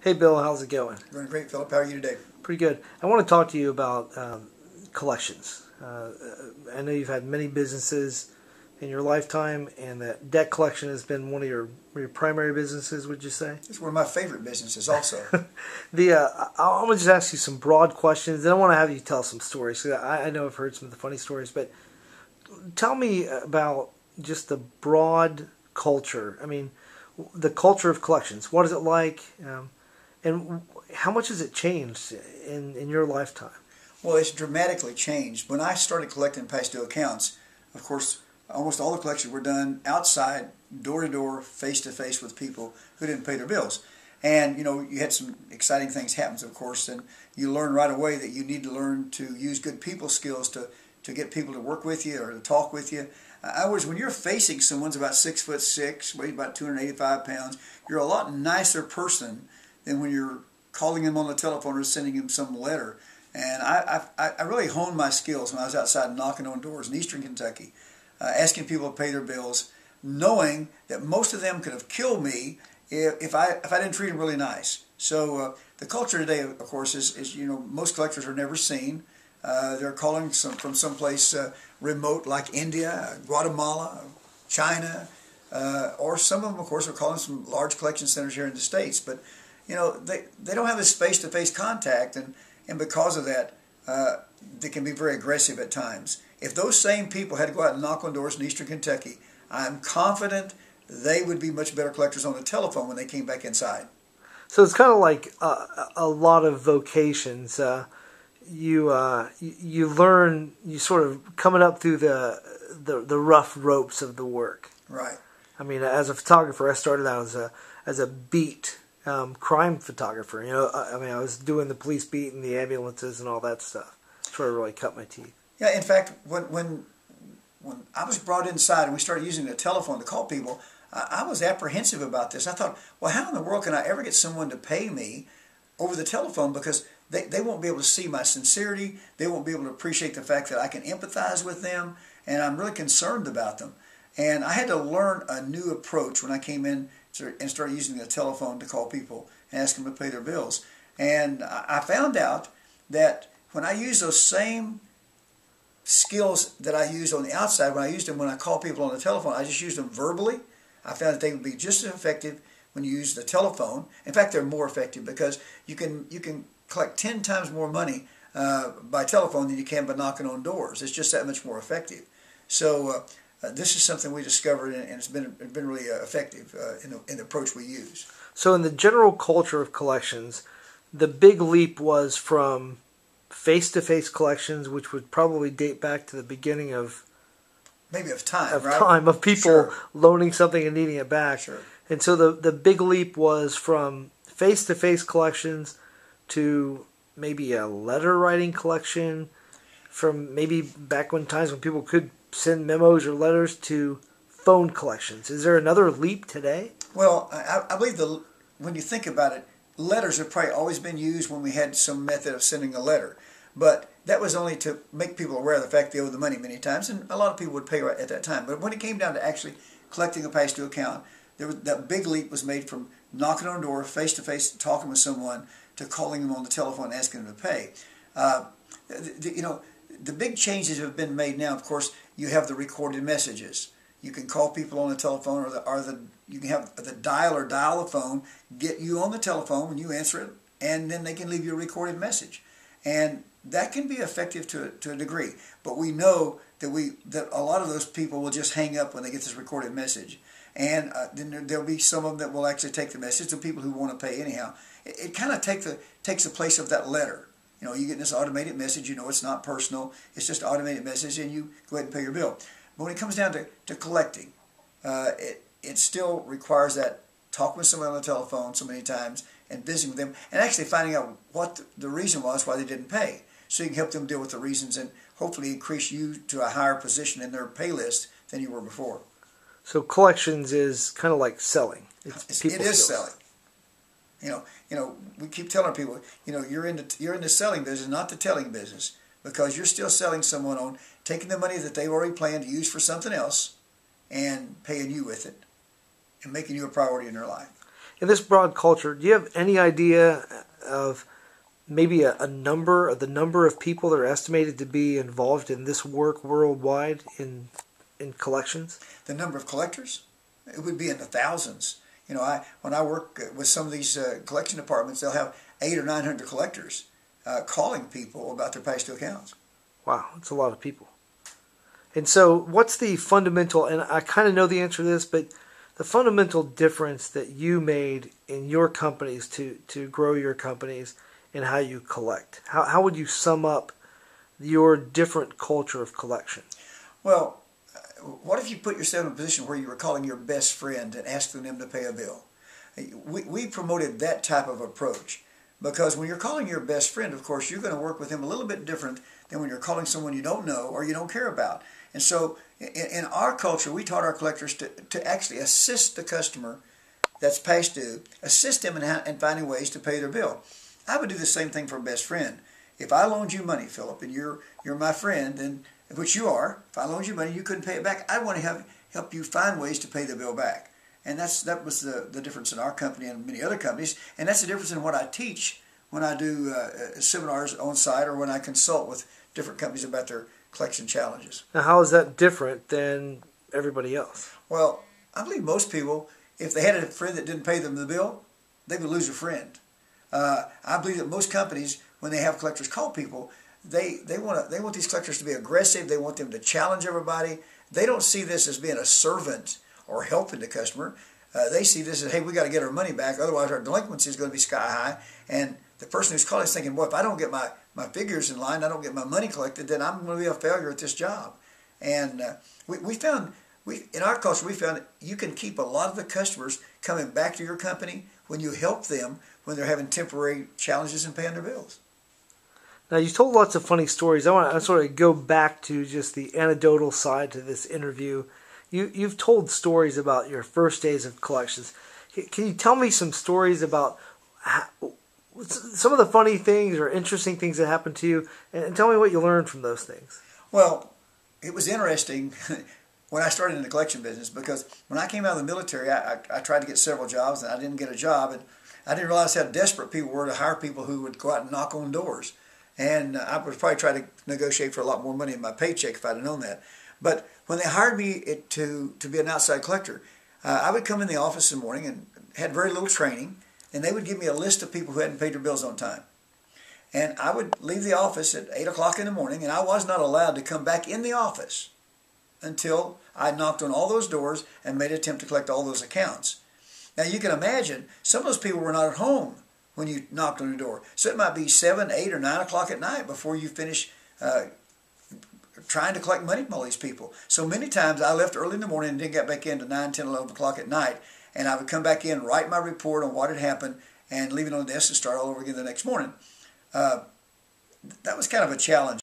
Hey Bill, how's it going? Doing great, Philip. How are you today? Pretty good. I want to talk to you about collections. I know you've had many businesses in your lifetime, and that debt collection has been one of your primary businesses, would you say? It's one of my favorite businesses also. I'm going to just ask you some broad questions, then I want to have you tell some stories. I know I've heard some of the funny stories, but tell me about just the broad culture. I mean, the culture of collections. What is it like? And how much has it changed in your lifetime? Well, it's dramatically changed. When I started collecting past due accounts, of course, almost all the collections were done outside, door-to-door, face-to-face with people who didn't pay their bills. And, you know, you had some exciting things happen, of course, and you learn right away that you need to learn to use good people skills to get people to work with you or to talk with you. When you're facing someone's about 6'6", weighs about 285 pounds, you're a lot nicer person than when you're calling him on the telephone or sending him some letter. And I really honed my skills when I was outside knocking on doors in eastern Kentucky, asking people to pay their bills, knowing that most of them could have killed me if I didn't treat them really nice. So the culture today, of course, is you know, most collectors are never seen. They're calling from someplace remote like India, Guatemala, China, or some of them, of course, are calling from large collection centers here in the States. But you know, they don't have this face-to-face contact, and because of that, they can be very aggressive at times. If those same people had to go out and knock on doors in eastern Kentucky, I'm confident they would be much better collectors on the telephone when they came back inside. So it's kind of like a lot of vocations. You learn, you sort of coming up through the rough ropes of the work. Right. I mean, as a photographer, I started out as a beat crime photographer. You know, I mean, I was doing the police beat and the ambulances and all that stuff. That's where I really cut my teeth. Yeah, in fact, when I was brought inside and we started using the telephone to call people, I was apprehensive about this. I thought, well, how in the world can I ever get someone to pay me over the telephone, because they won't be able to see my sincerity. They won't be able to appreciate the fact that I can empathize with them, and I'm really concerned about them. And I had to learn a new approach when I came in and started using the telephone to call people and ask them to pay their bills. And I found out that when I use those same skills that I used on the outside, when I used them when I call people on the telephone, I just used them verbally. I found that they would be just as effective when you use the telephone. In fact, they're more effective because you can collect 10 times more money by telephone than you can by knocking on doors. It's just that much more effective. So this is something we discovered, and it's been really effective in the approach we use. So in the general culture of collections, the big leap was from face-to-face collections, which would probably date back to the beginning of time, of people Sure. loaning something and needing it back. Sure. And so the big leap was from face-to-face collections to maybe a letter writing collection, from maybe back when times when people could send memos or letters, to phone collections. Is there another leap today? Well, I believe when you think about it, letters have probably always been used when we had some method of sending a letter. But that was only to make people aware of the fact they owe the money many times, and a lot of people would pay right at that time. But when it came down to actually collecting a past due account, that big leap was made from knocking on a door, face-to-face, talking with someone, to calling them on the telephone and asking them to pay. You know, the big changes have been made now. Of course, you have the recorded messages. You can call people on the telephone, you can have the dial the phone, get you on the telephone when you answer it, and then they can leave you a recorded message. And that can be effective to a degree. But we know that a lot of those people will just hang up when they get this recorded message. And then there'll be some of them that will actually take the message, the people who want to pay anyhow. It kind of takes the place of that letter. You know, you get this automated message, you know it's not personal, it's just an automated message, and you go ahead and pay your bill. But when it comes down to collecting, it still requires that talking with someone on the telephone so many times and visiting with them and actually finding out what the reason was why they didn't pay. So you can help them deal with the reasons and hopefully increase you to a higher position in their pay list than you were before. So collections is kind of like selling. It is selling. You know, we keep telling people, you know, you're in the selling business, not the telling business, because you're still selling someone on taking the money that they've already planned to use for something else and paying you with it and making you a priority in their life. in this broad culture, do you have any idea of maybe a number, the number of people that are estimated to be involved in this work worldwide in collections? The number of collectors? It would be in the thousands. You know, when I work with some of these collection departments, they'll have 800 or 900 collectors calling people about their past due accounts. Wow, that's a lot of people. And so what's the fundamental, and I kind of know the answer to this, but the fundamental difference that you made in your companies to grow your companies and how you collect? How would you sum up your different culture of collection? Well, what if you put yourself in a position where you were calling your best friend and asking them to pay a bill? We promoted that type of approach because when you're calling your best friend, of course, you're going to work with him a little bit different than when you're calling someone you don't know or you don't care about. And so in our culture, we taught our collectors to actually assist the customer that's past due, assist them in finding ways to pay their bill. I would do the same thing for a best friend. If I loaned you money, Philip, and you're my friend, and which you are, if I loaned you money and you couldn't pay it back, I want to help you find ways to pay the bill back. And that was the difference in our company and many other companies. And that's the difference in what I teach when I do seminars on site or when I consult with different companies about their collection challenges. Now, how is that different than everybody else? Well, I believe most people, if they had a friend that didn't pay them the bill, they would lose a friend. I believe that most companies, when they have collectors call people, they want these collectors to be aggressive. They want them to challenge everybody. They don't see this as being a servant or helping the customer. They see this as, hey, we got to get our money back, otherwise our delinquency is going to be sky high. And the person who's calling is thinking, boy, if I don't get my figures in line, I don't get my money collected, then I'm going to be a failure at this job. And in our culture, we found that you can keep a lot of the customers coming back to your company when you help them when they're having temporary challenges in paying their bills. Now, you told lots of funny stories. I want to sort of go back to just the anecdotal side to this interview. You've told stories about your first days of collections. Can you tell me some stories about some of the funny things or interesting things that happened to you, and tell me what you learned from those things? Well, it was interesting when I started in the collection business because when I came out of the military, I tried to get several jobs and I didn't get a job, and I didn't realize how desperate people were to hire people who would go out and knock on doors. And I would probably try to negotiate for a lot more money in my paycheck if I'd have known that. But when they hired me to be an outside collector, I would come in the office in the morning and had very little training, and they would give me a list of people who hadn't paid their bills on time. And I would leave the office at 8 o'clock in the morning, and I was not allowed to come back in the office until I knocked on all those doors and made an attempt to collect all those accounts. Now you can imagine, some of those people were not at home when you knocked on the door. So it might be 7, 8, or 9 o'clock at night before you finish trying to collect money from all these people. So many times I left early in the morning and didn't get back in to 9, 10, 11 o'clock at night. And I would come back in, write my report on what had happened, and leave it on the desk and start all over again the next morning. That was kind of a challenge.